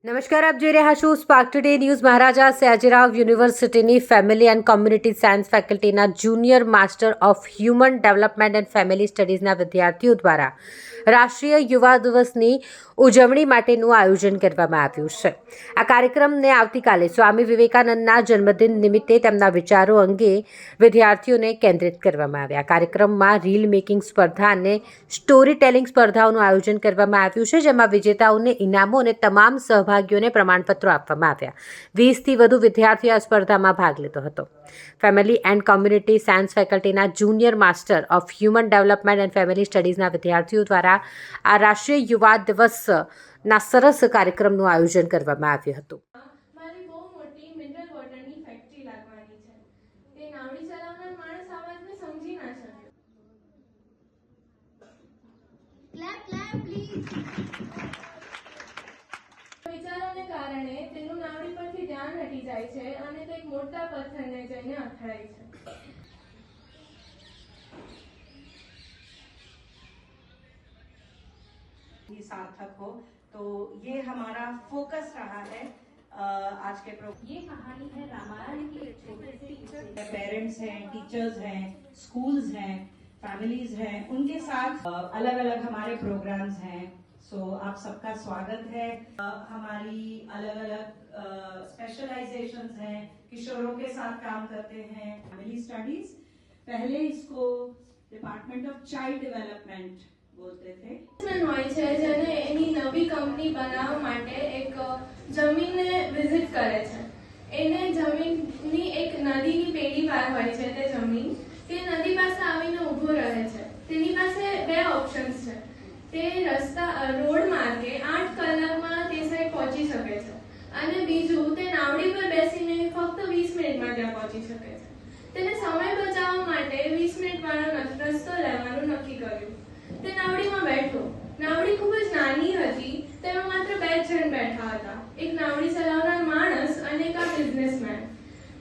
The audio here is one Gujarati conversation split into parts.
નમસ્કાર, આપ જોઈ રહ્યા છો spark today news. Maharaja Sayajirao યુનિવર્સિટીની ફેમિલી એન્ડ કોમ્યુનિટી સાયન્સ ફેકલ્ટીના junior master of human development and family સ્ટડીઝના વિદ્યાર્થીઓ દ્વારા રાષ્ટ્રીય યુવા દિવસની ઉજવણી માટેનું આયોજન કરવામાં આવ્યું છે. આ કાર્યક્રમને આવતીકાલે સ્વામી વિવેકાનંદના જન્મદિન નિમિત્તે તેમના વિચારો અંગે વિદ્યાર્થીઓને કેન્દ્રિત કરવામાં આવ્યા. કાર્યક્રમમાં રીલ મેકિંગ સ્પર્ધા અને સ્ટોરી ટેલિંગ સ્પર્ધાઓનું આયોજન કરવામાં આવ્યું છે, જેમાં વિજેતાઓને ઇનામો અને તમામ સહભાગીઓને પ્રમાણપત્રો આપવામાં આવ્યા. 20થી વધુ વિદ્યાર્થીઓ આ સ્પર્ધામાં ભાગ લીધો હતો. ફેમિલી એન્ડ કોમ્યુનિટી સાયન્સ ફેકલ્ટીના junior master of human development and family સ્ટડીઝના વિદ્યાર્થીઓ દ્વારા આ રાષ્ટ્રીય યુવા દિવસના સરસ કાર્યક્રમનું આયોજન કરવામાં આવ્યું હતું. મારી બહુ મોટી મિનરલ વોટરની ફેક્ટરી લાગવાની છે. તે નાવડી ચલાવનાર માણસ આ વાતને સમજી ના શકે. Clap please. વિચારોને કારણે તેનું નાવડી પરથી ધ્યાન હટી જાય છે અને તે એક મોટા પથ્થરને જઈને અથડાય છે. सार्थक हो, तो ये हमारा फोकस रहा है आज के प्रोग्राम. ये कहानी है रामायण की एक छोटे से टीचर. पेरेंट्स हैं, टीचर्स हैं, स्कूल्स हैं, फैमिलीज हैं, उनके साथ अलग अलग हमारे प्रोग्राम्स हैं. सो आप सबका स्वागत है. हमारी अलग अलग स्पेशलाइजेशंस हैं. किशोरों के साथ काम करते हैं. फैमिली स्टडीज, पहले इसको डिपार्टमेंट ऑफ चाइल्ड डेवलपमेंट बोलते थे. હોય છે જેને એની નવી કંપની બનાવવા માટે એક જમીનને વિઝિટ કરે છે. એને જમીનની એક નદીની પેલી પાર હોય છે. તે જમીન તે નદી પાસે આવીને ઊભો રહે છે. તેની પાસે બે ઓપ્શન્સ છે. તે રોડ માર્ગે 8 કલાકમાં તે સાઈડ પહોંચી શકે છે અને બીજું તે નાવડી પર બેસીને ફક્ત 20 મિનિટમાં ત્યાં પહોંચી શકે છે. તેને સમય બચાવવા માટે 20 મિનિટ વાળો રસ્તો લેવાનું નક્કી કર્યું. તે નાવડીમાં બેઠો. નાવડી ખૂબ જ નાની હતી. તેમાં માત્ર 2 જણ બેઠા હતા, એક નાવડી ચલાવનાર માણસ અને એક આ બિઝનેસમેન.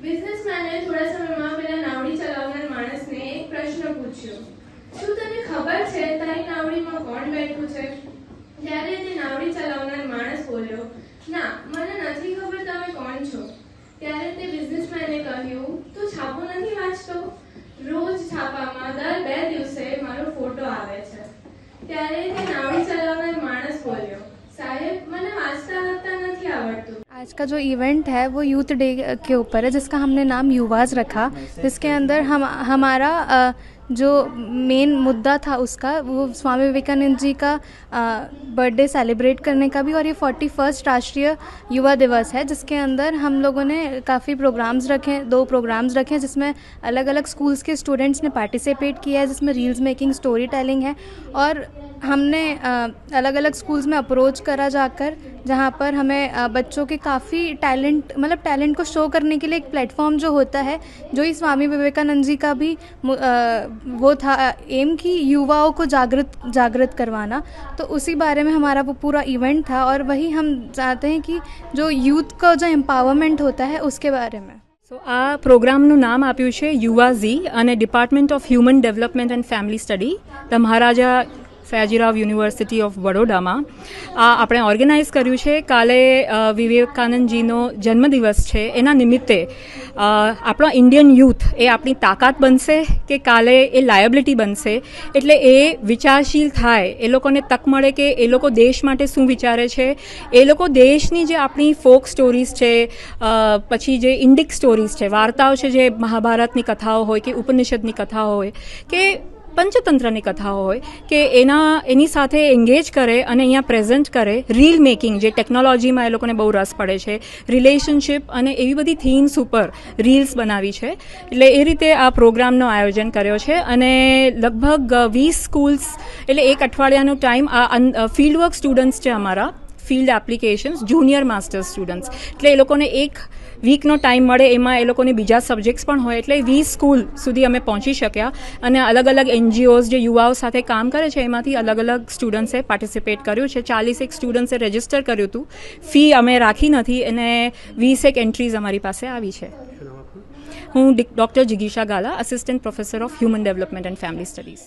બિઝનેસમેને થોડા સમયમાં પેલા નાવડી ચલાવનાર માણસને એક પ્રશ્ન પૂછ્યો, શું તને ખબર છે તારી નાવડીમાં કોણ બેઠું છે? ત્યારે તે નાવડી ચલાવનાર માણસ બોલ્યો, ના, મને નથી ખબર તમે કોણ છો. ત્યારે તે બિઝનેસમેને કહ્યું, તું છાપો નથી વાંચતો? રોજ છાપામાં દર 2 દિવસે મારો ફોટો આવે છે. ત્યારે તે નાવડી ચલાવનાર માણસ બોલ્યો, साहेब मैंने वास्ता लगता नहीं आवड़तू. आज का जो इवेंट है वो यूथ डे के ऊपर है, जिसका हमने नाम युवाज रखा, जिसके अंदर हमारा जो मेन मुद्दा था उसका वो स्वामी विवेकानंद जी का बर्थडे सेलिब्रेट करने का भी, और ये 41वां राष्ट्रीय युवा दिवस है, जिसके अंदर हम लोगों ने काफ़ी प्रोग्राम्स रखे, 2 प्रोग्राम्स रखे जिसमें अलग अलग स्कूल्स के स्टूडेंट्स ने पार्टिसिपेट किया है, जिसमें रील्स मेकिंग, स्टोरी टेलिंग है. और हमने अलग अलग स्कूल्स में अप्रोच करा जाकर, जहाँ पर हमें बच्चों के काफ़ी टैलेंट को शो करने के लिए एक प्लेटफॉर्म जो होता है, जो ही स्वामी विवेकानंद जी का भी वो था एम की युवाओं को जागृत करवाना. तो उसी बारे में हमारा वो पूरा इवेंट था, और वही हम चाहते हैं कि जो यूथ का जो एम्पावरमेंट होता है उसके बारे में. સો આ પ્રોગ્રામનું નામ આપ્યું છે યુવાઝી અને department of human development and family study, the Maharaja Sayajirao university of વડોદરામાં આ આપણે ઓર્ગેનાઇઝ કર્યું છે. કાલે વિવેકાનંદજીનો જન્મદિવસ છે, એના નિમિત્તે આપણા ઇન્ડિયન યુથ એ આપણી તાકાત બનશે કે કાલે એ લાયબિલિટી બનશે. એટલે એ વિચારશીલ થાય, એ લોકોને તક મળે કે એ લોકો દેશ માટે શું વિચારે છે. એ લોકો દેશની જે આપણી ફોક સ્ટોરીઝ છે, પછી જે ઇન્ડિક સ્ટોરીઝ છે, વાર્તાઓ છે, જે મહાભારતની કથાઓ હોય કે ઉપનિષદની કથાઓ હોય કે પંચતંત્રની કથાઓ હોય, કે એની સાથે એંગેજ કરે અને અહીંયા પ્રેઝન્ટ કરે. રીલ મેકિંગ, જે ટેકનોલોજીમાં એ લોકોને બહુ રસ પડે છે, રિલેશનશિપ અને એવી બધી થીમ્સ ઉપર રીલ્સ બનાવી છે. એટલે એ રીતે આ પ્રોગ્રામનું આયોજન કર્યો છે. અને લગભગ 20 સ્કૂલ્સ, એટલે એક અઠવાડિયાનો ટાઈમ. આ ફિલ્ડ વર્ક સ્ટુડન્ટ્સ છે અમારા, field applications, junior master students. એટલે એ લોકોને એક વીકનો ટાઈમ મળે, એમાં એ લોકોને બીજા સબ્જેક્ટ્સ પણ હોય. એટલે 20 સ્કૂલ સુધી અમે પહોંચી શક્યા. અને અલગ અલગ NGOs જે યુવાઓ સાથે કામ કરે છે, એમાંથી અલગ અલગ સ્ટુડન્ટ્સે પાર્ટિસિપેટ કર્યું છે. 41 સ્ટુડન્ટ્સે રજિસ્ટર કર્યું હતું. ફી અમે રાખી નથી, અને 20 એન્ટ્રીઝ અમારી પાસે આવી છે. હું ડૉક્ટર જિગીશા Gala, assistant professor of human development and family studies.